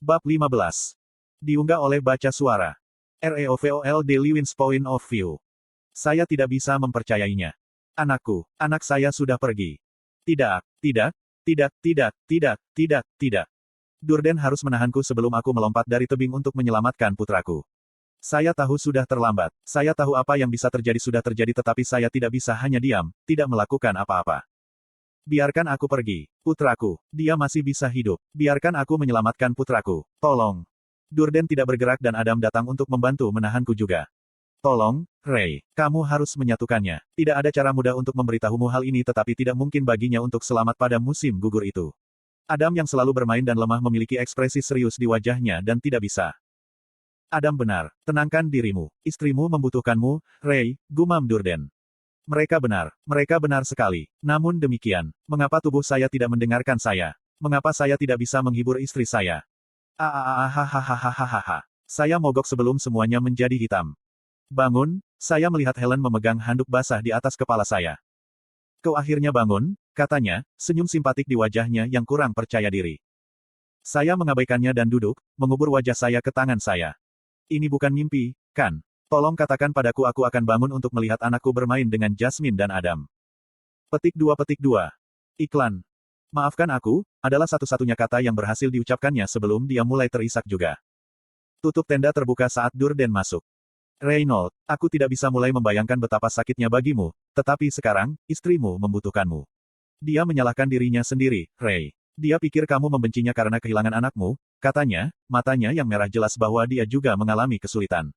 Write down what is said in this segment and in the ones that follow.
Bab 15. Diunggah oleh baca suara. REOVOL Daily Wins Point of View. Saya tidak bisa mempercayainya. Anakku, anak saya sudah pergi. Tidak, tidak, tidak, tidak, tidak, tidak, tidak. Durden harus menahanku sebelum aku melompat dari tebing untuk menyelamatkan putraku. Saya tahu sudah terlambat. Saya tahu apa yang bisa terjadi sudah terjadi tetapi saya tidak bisa hanya diam, tidak melakukan apa-apa. Biarkan aku pergi. Putraku, dia masih bisa hidup. Biarkan aku menyelamatkan putraku. Tolong. Durden tidak bergerak dan Adam datang untuk membantu menahanku juga. Tolong, Ray. Kamu harus menyatukannya. Tidak ada cara mudah untuk memberitahumu hal ini tetapi tidak mungkin baginya untuk selamat pada musim gugur itu. Adam yang selalu bermain dan lemah memiliki ekspresi serius di wajahnya dan tidak bisa. Adam benar. Tenangkan dirimu. Istrimu membutuhkanmu, Ray, gumam Durden. Mereka benar sekali. Namun demikian, mengapa tubuh saya tidak mendengarkan saya? Mengapa saya tidak bisa menghibur istri saya? Hahaha. Saya mogok sebelum semuanya menjadi hitam. Bangun, saya melihat Helen memegang handuk basah di atas kepala saya. Kau akhirnya bangun, katanya, senyum simpatik di wajahnya yang kurang percaya diri. Saya mengabaikannya dan duduk, mengubur wajah saya ke tangan saya. Ini bukan mimpi, kan? Tolong katakan padaku aku akan bangun untuk melihat anakku bermain dengan Jasmine dan Adam. Petik 2. Iklan. Maafkan aku, adalah satu-satunya kata yang berhasil diucapkannya sebelum dia mulai terisak juga. Tutup tenda terbuka saat Durden masuk. Reynold, aku tidak bisa mulai membayangkan betapa sakitnya bagimu, tetapi sekarang, istrimu membutuhkanmu. Dia menyalahkan dirinya sendiri, Ray. Dia pikir kamu membencinya karena kehilangan anakmu, katanya, matanya yang merah jelas bahwa dia juga mengalami kesulitan.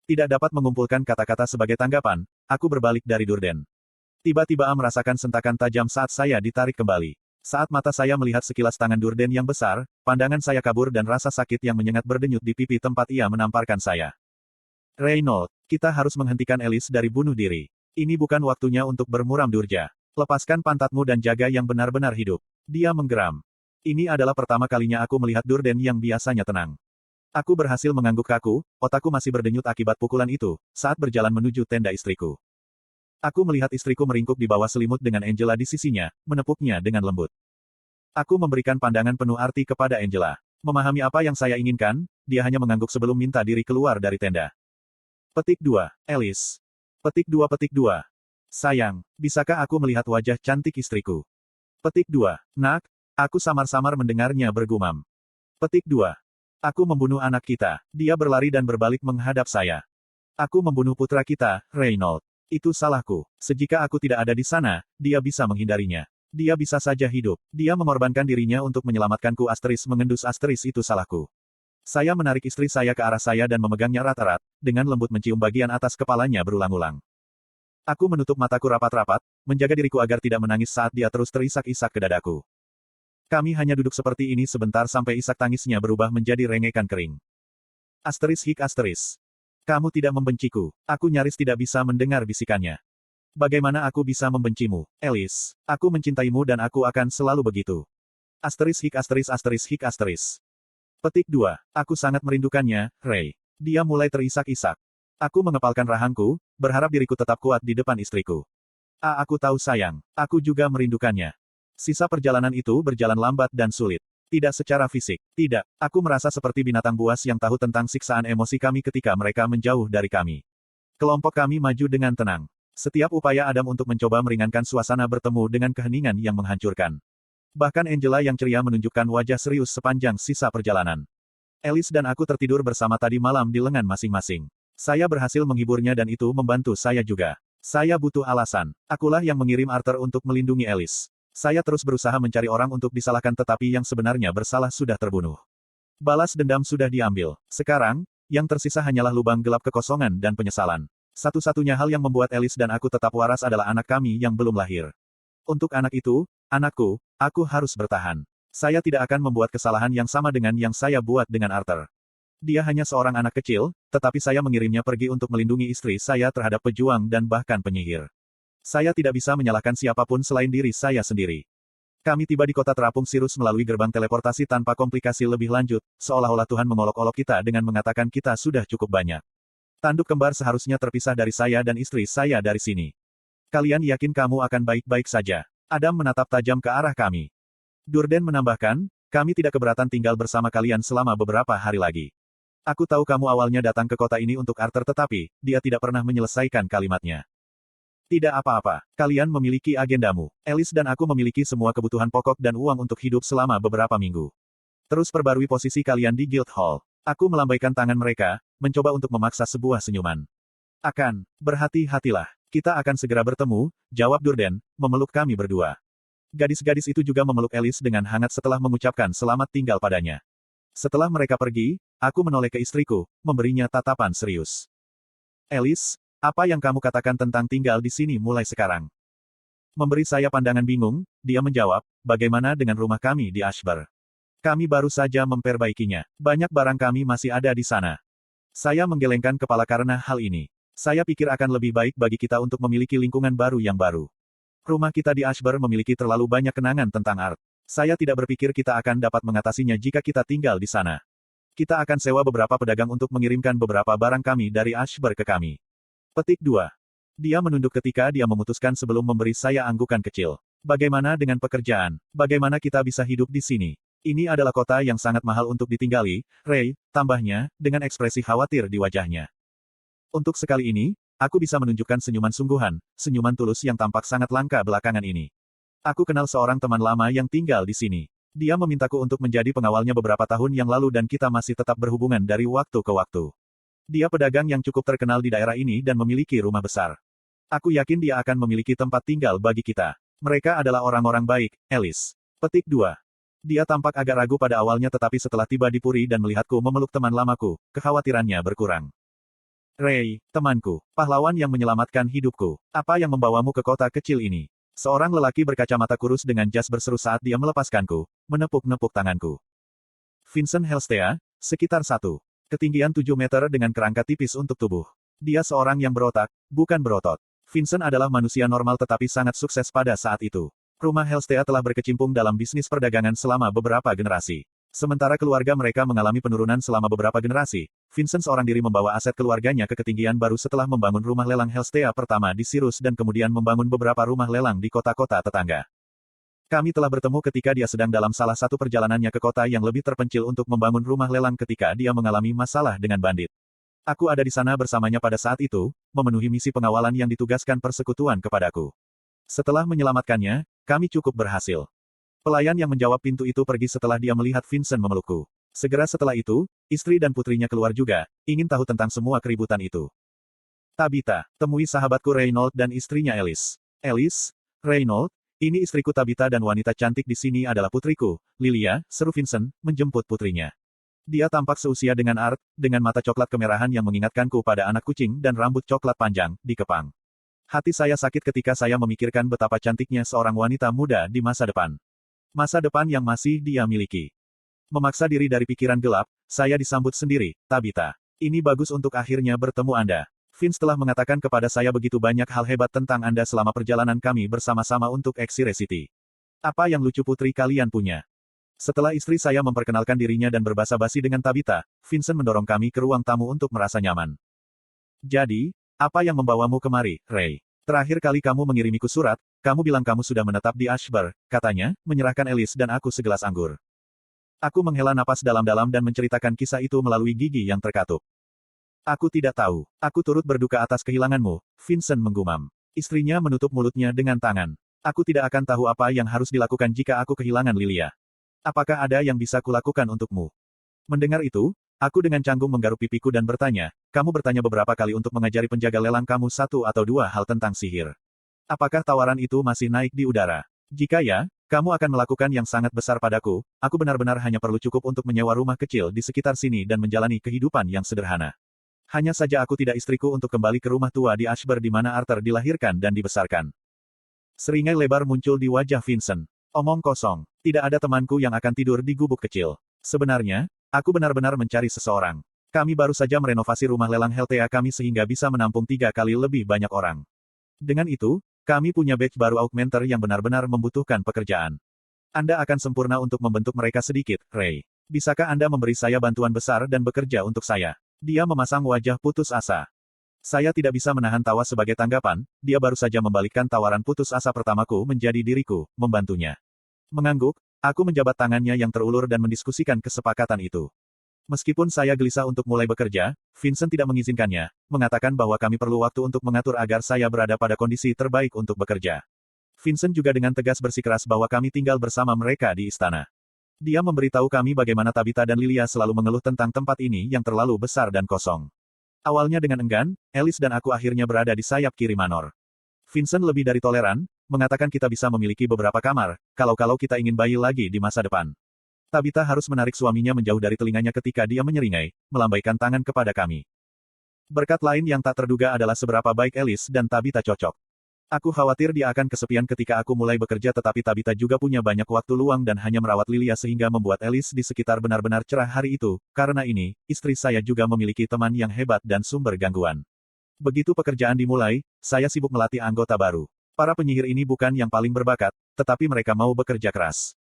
Tidak dapat mengumpulkan kata-kata sebagai tanggapan, aku berbalik dari Durden. Tiba-tiba merasakan sentakan tajam saat saya ditarik kembali. Saat mata saya melihat sekilas tangan Durden yang besar, pandangan saya kabur dan rasa sakit yang menyengat berdenyut di pipi tempat ia menamparkan saya. Reynold, kita harus menghentikan Alice dari bunuh diri. Ini bukan waktunya untuk bermuram durja. Lepaskan pantatmu dan jaga yang benar-benar hidup. Dia menggeram. Ini adalah pertama kalinya aku melihat Durden yang biasanya tenang. Aku berhasil mengangguk kaku, otakku masih berdenyut akibat pukulan itu, saat berjalan menuju tenda istriku. Aku melihat istriku meringkuk di bawah selimut dengan Angela di sisinya, menepuknya dengan lembut. Aku memberikan pandangan penuh arti kepada Angela. Memahami apa yang saya inginkan, dia hanya mengangguk sebelum minta diri keluar dari tenda. Petik 2. Alice. Petik 2. Sayang, bisakah aku melihat wajah cantik istriku? Petik 2. Nak, aku samar-samar mendengarnya bergumam. Petik 2. Aku membunuh anak kita. Dia berlari dan berbalik menghadap saya. Aku membunuh putra kita, Reynold. Itu salahku. Sejika aku tidak ada di sana, dia bisa menghindarinya. Dia bisa saja hidup. Dia mengorbankan dirinya untuk menyelamatkanku. Mengendus itu salahku. Saya menarik istri saya ke arah saya dan memegangnya erat-erat, dengan lembut mencium bagian atas kepalanya berulang-ulang. Aku menutup mataku rapat-rapat, menjaga diriku agar tidak menangis saat dia terus terisak-isak ke dadaku. Kami hanya duduk seperti ini sebentar sampai isak tangisnya berubah menjadi rengekan kering. Kamu tidak membenciku. Aku nyaris tidak bisa mendengar bisikannya. Bagaimana aku bisa membencimu, Alice? Aku mencintaimu dan aku akan selalu begitu. Petik 2. Aku sangat merindukannya, Ray. Dia mulai terisak-isak. Aku mengepalkan rahangku, berharap diriku tetap kuat di depan istriku. Aku tahu sayang, aku juga merindukannya. Sisa perjalanan itu berjalan lambat dan sulit. Tidak secara fisik. Tidak, aku merasa seperti binatang buas yang tahu tentang siksaan emosi kami ketika mereka menjauh dari kami. Kelompok kami maju dengan tenang. Setiap upaya Adam untuk mencoba meringankan suasana bertemu dengan keheningan yang menghancurkan. Bahkan Angela yang ceria menunjukkan wajah serius sepanjang sisa perjalanan. Alice dan aku tertidur bersama tadi malam di lengan masing-masing. Saya berhasil menghiburnya dan itu membantu saya juga. Saya butuh alasan. Akulah yang mengirim Arthur untuk melindungi Alice. Saya terus berusaha mencari orang untuk disalahkan tetapi yang sebenarnya bersalah sudah terbunuh. Balas dendam sudah diambil. Sekarang, yang tersisa hanyalah lubang gelap kekosongan dan penyesalan. Satu-satunya hal yang membuat Alice dan aku tetap waras adalah anak kami yang belum lahir. Untuk anak itu, anakku, aku harus bertahan. Saya tidak akan membuat kesalahan yang sama dengan yang saya buat dengan Arthur. Dia hanya seorang anak kecil, tetapi saya mengirimnya pergi untuk melindungi istri saya terhadap pejuang dan bahkan penyihir. Saya tidak bisa menyalahkan siapapun selain diri saya sendiri. Kami tiba di kota terapung Sirus melalui gerbang teleportasi tanpa komplikasi lebih lanjut, seolah-olah Tuhan mengolok-olok kita dengan mengatakan kita sudah cukup banyak. Tanduk kembar seharusnya terpisah dari saya dan istri saya dari sini. Kalian yakin kamu akan baik-baik saja? Adam menatap tajam ke arah kami. Durden menambahkan, kami tidak keberatan tinggal bersama kalian selama beberapa hari lagi. Aku tahu kamu awalnya datang ke kota ini untuk Arthur tetapi, dia tidak pernah menyelesaikan kalimatnya. Tidak apa-apa, kalian memiliki agendamu. Alice dan aku memiliki semua kebutuhan pokok dan uang untuk hidup selama beberapa minggu. Terus perbarui posisi kalian di Guildhall. Aku melambaikan tangan mereka, mencoba untuk memaksa sebuah senyuman. Berhati-hatilah. Kita akan segera bertemu, jawab Durden, memeluk kami berdua. Gadis-gadis itu juga memeluk Alice dengan hangat setelah mengucapkan selamat tinggal padanya. Setelah mereka pergi, aku menoleh ke istriku, memberinya tatapan serius. Alice, apa yang kamu katakan tentang tinggal di sini mulai sekarang? Memberi saya pandangan bingung, dia menjawab, bagaimana dengan rumah kami di Ashburn? Kami baru saja memperbaikinya. Banyak barang kami masih ada di sana. Saya menggelengkan kepala karena hal ini. Saya pikir akan lebih baik bagi kita untuk memiliki lingkungan baru yang baru. Rumah kita di Ashburn memiliki terlalu banyak kenangan tentang art. Saya tidak berpikir kita akan dapat mengatasinya jika kita tinggal di sana. Kita akan sewa beberapa pedagang untuk mengirimkan beberapa barang kami dari Ashburn ke kami. Petik 2. Dia menunduk ketika dia memutuskan sebelum memberi saya anggukan kecil. Bagaimana dengan pekerjaan? Bagaimana kita bisa hidup di sini? Ini adalah kota yang sangat mahal untuk ditinggali, Ray, tambahnya, dengan ekspresi khawatir di wajahnya. Untuk sekali ini, aku bisa menunjukkan senyuman sungguhan, senyuman tulus yang tampak sangat langka belakangan ini. Aku kenal seorang teman lama yang tinggal di sini. Dia memintaku untuk menjadi pengawalnya beberapa tahun yang lalu dan kita masih tetap berhubungan dari waktu ke waktu. Dia pedagang yang cukup terkenal di daerah ini dan memiliki rumah besar. Aku yakin dia akan memiliki tempat tinggal bagi kita. Mereka adalah orang-orang baik, Alice. Petik 2. Dia tampak agak ragu pada awalnya tetapi setelah tiba di Puri dan melihatku memeluk teman lamaku, kekhawatirannya berkurang. Ray, temanku, pahlawan yang menyelamatkan hidupku. Apa yang membawamu ke kota kecil ini? Seorang lelaki berkacamata kurus dengan jas berseru saat dia melepaskanku, menepuk-nepuk tanganku. Vincent Helstea, sekitar 1. Ketinggian 7 meter dengan kerangka tipis untuk tubuh. Dia seorang yang berotak, bukan berotot. Vincent adalah manusia normal tetapi sangat sukses pada saat itu. Rumah Helstea telah berkecimpung dalam bisnis perdagangan selama beberapa generasi. Sementara keluarga mereka mengalami penurunan selama beberapa generasi, Vincent seorang diri membawa aset keluarganya ke ketinggian baru setelah membangun rumah lelang Helstea pertama di Sirus dan kemudian membangun beberapa rumah lelang di kota-kota tetangga. Kami telah bertemu ketika dia sedang dalam salah satu perjalanannya ke kota yang lebih terpencil untuk membangun rumah lelang ketika dia mengalami masalah dengan bandit. Aku ada di sana bersamanya pada saat itu, memenuhi misi pengawalan yang ditugaskan persekutuan kepadaku. Setelah menyelamatkannya, kami cukup berhasil. Pelayan yang menjawab pintu itu pergi setelah dia melihat Vincent memelukku. Segera setelah itu, istri dan putrinya keluar juga, ingin tahu tentang semua keributan itu. Tabitha, temui sahabatku Reynold dan istrinya Alice. Alice, Reynold, ini istriku Tabitha dan wanita cantik di sini adalah putriku, Lilia, seru Vincent, menjemput putrinya. Dia tampak seusia dengan Art, dengan mata coklat kemerahan yang mengingatkanku pada anak kucing dan rambut coklat panjang, dikepang. Hati saya sakit ketika saya memikirkan betapa cantiknya seorang wanita muda di masa depan. Masa depan yang masih dia miliki. Memaksa diri dari pikiran gelap, saya disambut sendiri, Tabitha. Ini bagus untuk akhirnya bertemu Anda. Vince telah mengatakan kepada saya begitu banyak hal hebat tentang Anda selama perjalanan kami bersama-sama untuk Exire City. Apa yang lucu putri kalian punya? Setelah istri saya memperkenalkan dirinya dan berbasa-basi dengan Tabitha, Vincent mendorong kami ke ruang tamu untuk merasa nyaman. Jadi, apa yang membawamu kemari, Ray? Terakhir kali kamu mengirimiku surat, kamu bilang kamu sudah menetap di Ashburn, katanya, menyerahkan Alice dan aku segelas anggur. Aku menghela napas dalam-dalam dan menceritakan kisah itu melalui gigi yang terkatup. Aku tidak tahu. Aku turut berduka atas kehilanganmu, Vincent menggumam. Istrinya menutup mulutnya dengan tangan. Aku tidak akan tahu apa yang harus dilakukan jika aku kehilangan Lilia. Apakah ada yang bisa kulakukan untukmu? Mendengar itu, aku dengan canggung menggaruk pipiku dan bertanya, kamu bertanya beberapa kali untuk mengajari penjaga lelang kamu satu atau dua hal tentang sihir. Apakah tawaran itu masih naik di udara? Jika ya, kamu akan melakukan yang sangat besar padaku, aku benar-benar hanya perlu cukup untuk menyewa rumah kecil di sekitar sini dan menjalani kehidupan yang sederhana. Hanya saja aku tidak istriku untuk kembali ke rumah tua di Ashburn di mana Arthur dilahirkan dan dibesarkan. Seringai lebar muncul di wajah Vincent. Omong kosong. Tidak ada temanku yang akan tidur di gubuk kecil. Sebenarnya, aku benar-benar mencari seseorang. Kami baru saja merenovasi rumah lelang Helstea kami sehingga bisa menampung 3 kali lebih banyak orang. Dengan itu, kami punya batch baru augmenter yang benar-benar membutuhkan pekerjaan. Anda akan sempurna untuk membentuk mereka sedikit, Ray. Bisakah Anda memberi saya bantuan besar dan bekerja untuk saya? Dia memasang wajah putus asa. Saya tidak bisa menahan tawa sebagai tanggapan, dia baru saja membalikkan tawaran putus asa pertamaku menjadi diriku, membantunya. Mengangguk, Aku menjabat tangannya yang terulur dan mendiskusikan kesepakatan itu. Meskipun saya gelisah untuk mulai bekerja, Vincent tidak mengizinkannya, mengatakan bahwa kami perlu waktu untuk mengatur agar saya berada pada kondisi terbaik untuk bekerja. Vincent juga dengan tegas bersikeras bahwa kami tinggal bersama mereka di istana. Dia memberitahu kami bagaimana Tabitha dan Lilia selalu mengeluh tentang tempat ini yang terlalu besar dan kosong. Awalnya dengan enggan, Alice dan aku akhirnya berada di sayap kiri Manor. Vincent lebih dari toleran, mengatakan kita bisa memiliki beberapa kamar, kalau kita ingin bayi lagi di masa depan. Tabitha harus menarik suaminya menjauh dari telinganya ketika dia menyeringai, melambaikan tangan kepada kami. Berkat lain yang tak terduga adalah seberapa baik Alice dan Tabitha cocok. Aku khawatir dia akan kesepian ketika aku mulai bekerja, tetapi Tabitha juga punya banyak waktu luang dan hanya merawat Lilia sehingga membuat Alice di sekitar benar-benar cerah hari itu. Karena ini, istri saya juga memiliki teman yang hebat dan sumber gangguan. Begitu pekerjaan dimulai, saya sibuk melatih anggota baru. Para penyihir ini bukan yang paling berbakat, tetapi mereka mau bekerja keras.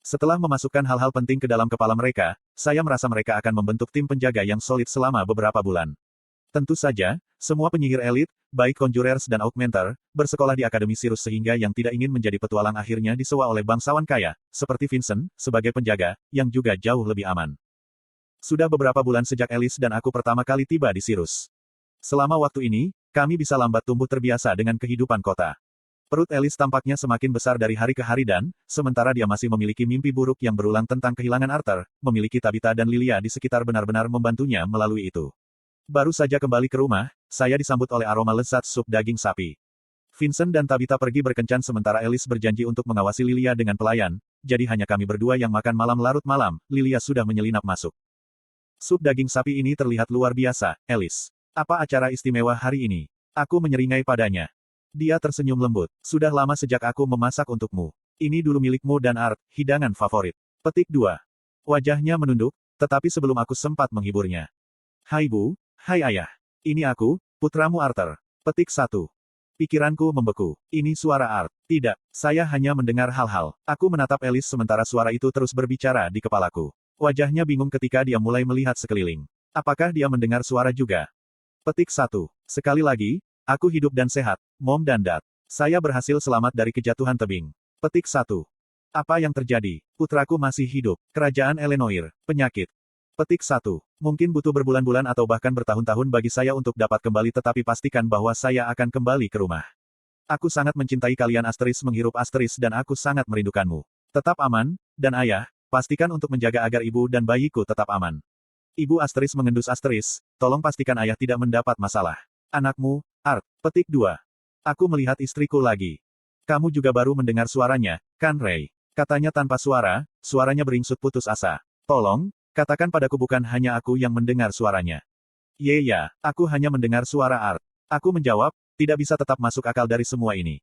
Setelah memasukkan hal-hal penting ke dalam kepala mereka, saya merasa mereka akan membentuk tim penjaga yang solid selama beberapa bulan. Tentu saja, semua penyihir elit, baik Conjurers dan Augmenter, bersekolah di Akademi Sirus sehingga yang tidak ingin menjadi petualang akhirnya disewa oleh bangsawan kaya, seperti Vincent, sebagai penjaga, yang juga jauh lebih aman. Sudah beberapa bulan sejak Alice dan aku pertama kali tiba di Sirus. Selama waktu ini, kami bisa lambat tumbuh terbiasa dengan kehidupan kota. Perut Alice tampaknya semakin besar dari hari ke hari dan, sementara dia masih memiliki mimpi buruk yang berulang tentang kehilangan Arthur, memiliki Tabitha dan Lilia di sekitar benar-benar membantunya melalui itu. Baru saja kembali ke rumah, saya disambut oleh aroma lezat sup daging sapi. Vincent dan Tabitha pergi berkencan sementara Alice berjanji untuk mengawasi Lilia dengan pelayan, jadi hanya kami berdua yang makan malam larut malam. Lilia sudah menyelinap masuk. Sup daging sapi ini terlihat luar biasa, Alice. Apa acara istimewa hari ini? Aku menyeringai padanya. Dia tersenyum lembut. Sudah lama sejak aku memasak untukmu. Ini dulu milikmu dan Art, hidangan favorit. Petik 2. Wajahnya menunduk, tetapi sebelum aku sempat menghiburnya. Hai Bu, hai Ayah. Ini aku, putramu Arthur. Petik 1. Pikiranku membeku. Ini suara Art. Tidak, saya hanya mendengar hal-hal. Aku menatap Alice sementara suara itu terus berbicara di kepalaku. Wajahnya bingung ketika dia mulai melihat sekeliling. Apakah dia mendengar suara juga? Petik 1. Sekali lagi, aku hidup dan sehat, Mom dan Dad. Saya berhasil selamat dari kejatuhan tebing. Petik 1. Apa yang terjadi? Putraku masih hidup. Kerajaan Elenoir. Penyakit. Petik 1. Mungkin butuh berbulan-bulan atau bahkan bertahun-tahun bagi saya untuk dapat kembali, tetapi pastikan bahwa saya akan kembali ke rumah. Aku sangat mencintai kalian Asteris menghirup Asteris dan aku sangat merindukanmu. Tetap aman, dan Ayah, pastikan untuk menjaga agar ibu dan bayiku tetap aman. Ibu Asteris mengendus Asteris, tolong pastikan Ayah tidak mendapat masalah. Anakmu, Art. Petik 2. Aku melihat istriku lagi. Kamu juga baru mendengar suaranya, kan Ray? Katanya tanpa suara, suaranya beringsut putus asa. Tolong, katakan padaku bukan hanya aku yang mendengar suaranya. Ya, aku hanya mendengar suara Art. Aku menjawab, tidak bisa tetap masuk akal dari semua ini.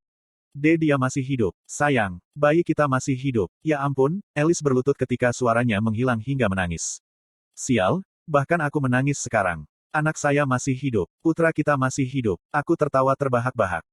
Dia masih hidup. Sayang, bayi kita masih hidup. Ya ampun, Alice berlutut ketika suaranya menghilang hingga menangis. Sial, bahkan aku menangis sekarang. Anak saya masih hidup. Putra kita masih hidup. Aku tertawa terbahak-bahak.